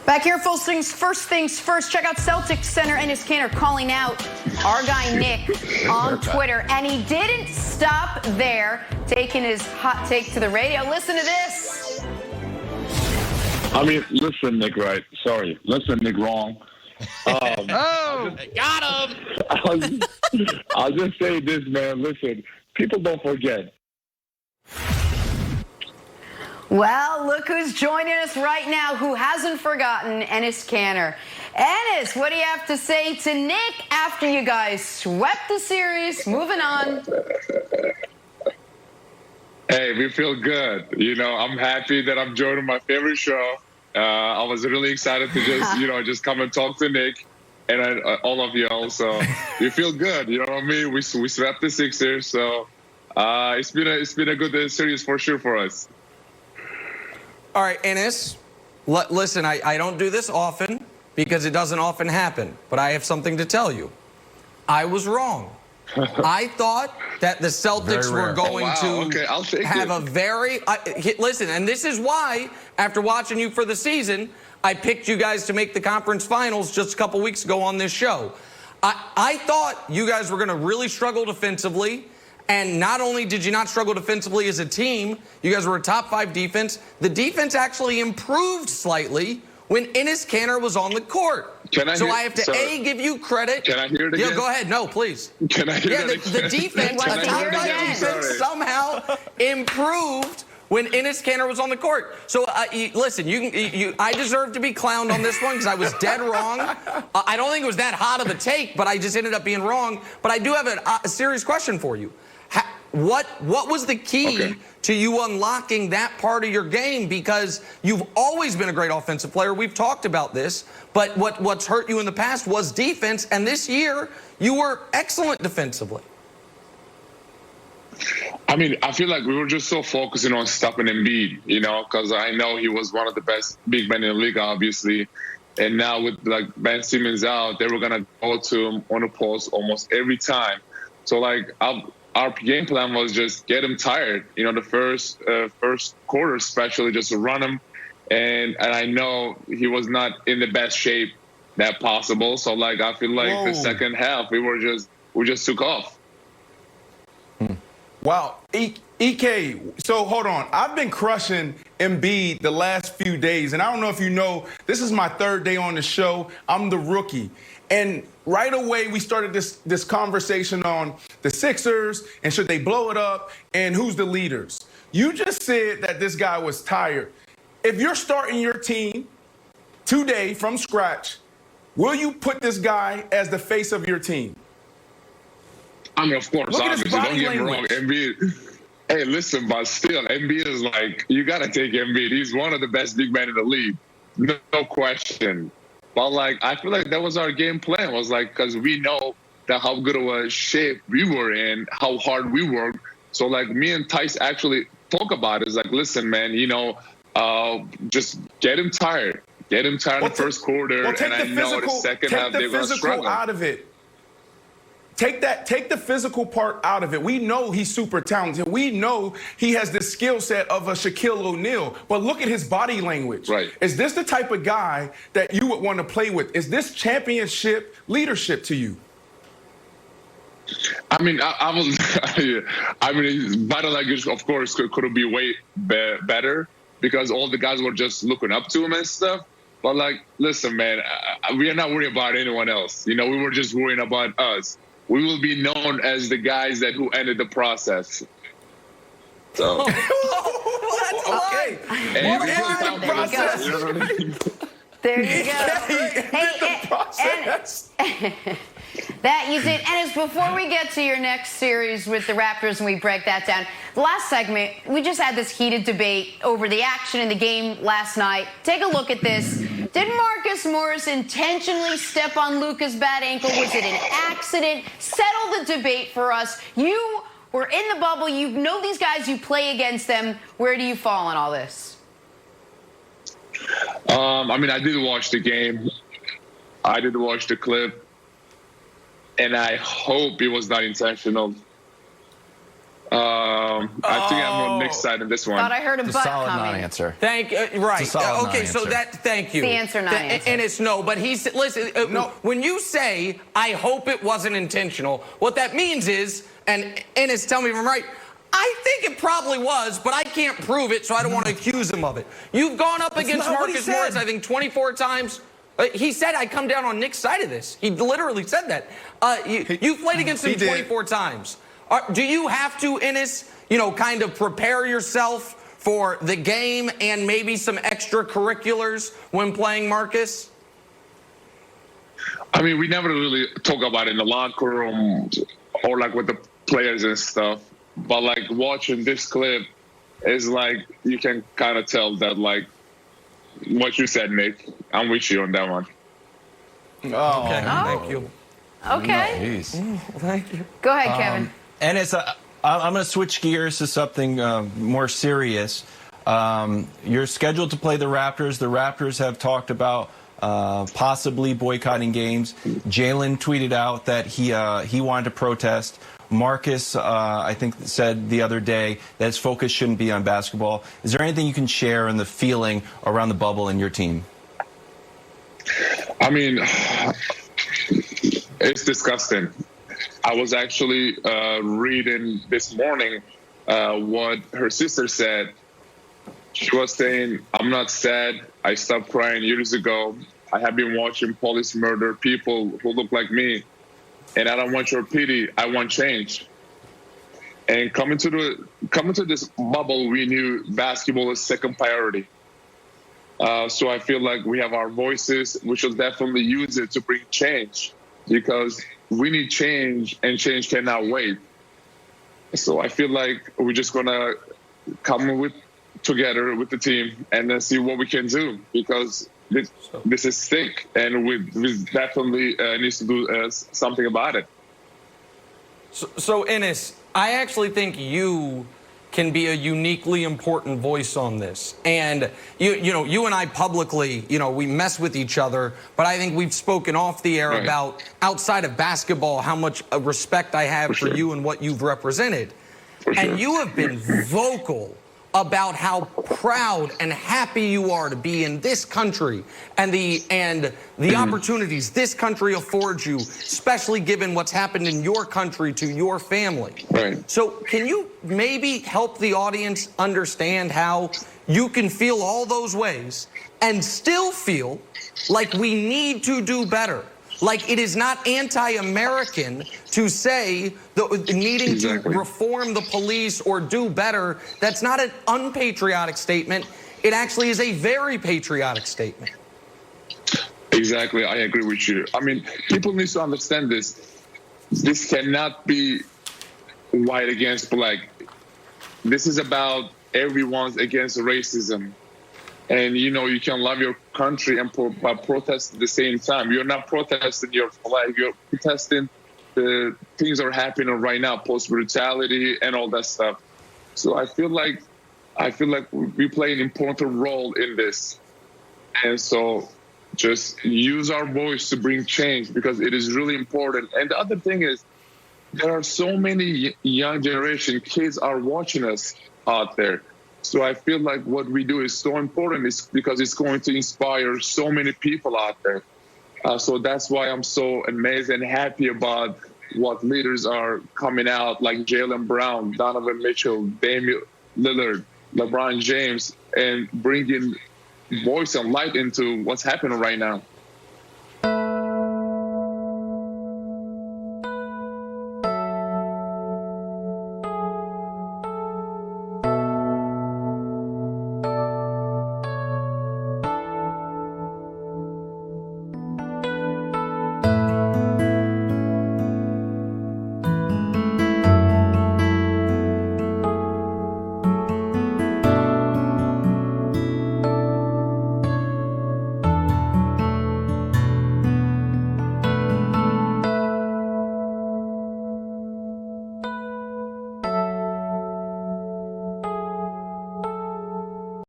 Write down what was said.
Back here, first things first. Check out Celtics center Enes Kanter calling out our guy Nick on Twitter. And he didn't stop there, taking his hot take to the radio. Listen to this. I mean, listen, Nick, right? Sorry. Listen, Nick, wrong. Got him. I'll just say this, man. Listen, people don't forget. Well, look who's joining us right now, who hasn't forgotten Enes Kanter. Enes, what do you have to say to Nick after you guys swept the series? Moving on. Hey, we feel good. You know, I'm happy that I'm joining my favorite show. I was really excited to just come and talk to Nick and all of y'all. So we feel good. You know what I mean? We swept the Sixers. So it's been a good series for sure for us. All right, Enes, listen, I don't do this often because it doesn't often happen, but I have something to tell you. I was wrong. I thought that the Celtics were going to have a very listen, and this is why, after watching you for the season, I picked you guys to make the conference finals just a couple weeks ago on this show. I thought you guys were going to really struggle defensively. And not only did you not struggle defensively as a team, you guys were a top 5 defense. The defense actually improved slightly when Enes Kanter was on the court. I have to give you credit. Can I hear it again? Yeah, go ahead. No, please. Can I hear it again? The defense, the top 5 defense somehow improved when Enes Kanter was on the court. So listen, I deserve to be clowned on this one because I was dead wrong. I don't think it was that hot of a take, but I just ended up being wrong. But I do have a serious question for you. What was the key to you unlocking that part of your game? Because you've always been a great offensive player. We've talked about this. But what's hurt you in the past was defense. And this year, you were excellent defensively. I mean, I feel like we were just so focusing on stopping Embiid, you know, because I know he was one of the best big men in the league, obviously. And now with, like, Ben Simmons out, they were going to go to him on the post almost every time. So, like, our game plan was just get him tired. You know, the first quarter especially, just to run him. And I know he was not in the best shape that possible. So, like, I feel like the second half, we just took off. Wow. EK, so hold on. I've been crushing Embiid the last few days, and I don't know if you know, this is my 3rd day on the show. I'm the rookie. And right away, we started this conversation on the Sixers and should they blow it up and who's the leaders. You just said that this guy was tired. If you're starting your team today from scratch, will you put this guy as the face of your team? I mean, of course, obviously, don't get me wrong, Embiid. Hey, listen, but still, Embiid is like, you got to take Embiid. He's one of the best big men in the league. No question. But, like, I feel like that was our game plan. Was like, because we know that how good of a shape we were in, how hard we worked. So, like, me and Tice actually talk about it. It's like, listen, man, you know, just get him tired. Get him tired in the first quarter. And I know the second half they're going to struggle. Out of it. Take the physical part out of it. We know he's super talented. We know he has the skill set of a Shaquille O'Neal. But look at his body language. Right. Is this the type of guy that you would want to play with? Is this championship leadership to you? I mean, I mean, body language, of course, could be way better because all the guys were just looking up to him and stuff. But, like, listen, man, we are not worried about anyone else. You know, we were just worrying about us. We will be known as the guys who ended the process. So. Okay. There you go. That you did. And before we get to your next series with the Raptors and we break that down, the last segment, we just had this heated debate over the action in the game last night. Take a look at this. Did Marcus Morris intentionally step on Luka's bad ankle? Was it an accident? Settle the debate for us. You were in the bubble. You know these guys. You play against them. Where do you fall on all this? I mean, I did watch the game. I did watch the clip. And I hope it was not intentional. I think I'm on Knicks side in this one. Thought I heard a It's butt a solid coming. non-answer. Right. It's a solid Okay, so non-answer. thank you. The answer, non-answer. And it's no, but he's, listen, No. when you say, I hope it wasn't intentional, what that means is, and Enes, tell me if I'm right, I think it probably was, but I can't prove it, so I don't want to accuse him of it. You've gone up against not what he Marcus Morris, said. I think, 24 times. He said I'd come down on Nick's side of this. He literally said that. You've played against him He did. 24 times. Do you have to, Enes, kind of prepare yourself for the game and maybe some extracurriculars when playing Marcus? I mean, we never really talk about it in the locker room or like with the players and stuff. But like watching this clip is like you can kind of tell that like what you said, Nick. I'm with you on that one. Okay, Oh. thank you. Okay. Jeez. Thank you. Go ahead, Kevin. And I'm going to switch gears to something more serious. You're scheduled to play the Raptors. The Raptors have talked about possibly boycotting games. Jalen tweeted out that he wanted to protest. Marcus, I think, said the other day that his focus shouldn't be on basketball. Is there anything you can share in the feeling around the bubble and your team? I mean, it's disgusting. I was actually reading this morning what her sister said. She was saying, I'm not sad. I stopped crying years ago. I have been watching police murder people who look like me. And I don't want your pity. I want change. And coming to this bubble, we knew basketball is second priority. So I feel like we have our voices. We should definitely use it to bring change because we need change, and change cannot wait. So I feel like we're just gonna come together with the team and then see what we can do because this is sick, and we definitely needs to do something about it. So, Enes, I actually think you can be a uniquely important voice on this. And you and I publicly, we mess with each other, but I think we've spoken off the air Right. about outside of basketball how much respect I have for sure. you and what you've represented. For sure. And you have been vocal about how proud and happy you are to be in this country and the opportunities this country affords you, especially given what's happened in your country to your family. Right. So can you maybe help the audience understand how you can feel all those ways and still feel like we need to do better? Like it is not anti-American to say needing Exactly. to reform the police or do better. That's not an unpatriotic statement. It actually is a very patriotic statement. Exactly, I agree with you. I mean, people need to understand this. This cannot be white against black. This is about everyone's against racism. And, you can love your country and protest at the same time. You're not protesting your flag. You're protesting the things that are happening right now, post-brutality and all that stuff. So I feel like we play an important role in this. And so just use our voice to bring change because it is really important. And the other thing is there are so many young generation kids are watching us out there. So I feel like what we do is so important because it's going to inspire so many people out there. So that's why I'm so amazed and happy about what leaders are coming out like Jaylen Brown, Donovan Mitchell, Damian Lillard, LeBron James, and bringing voice and light into what's happening right now.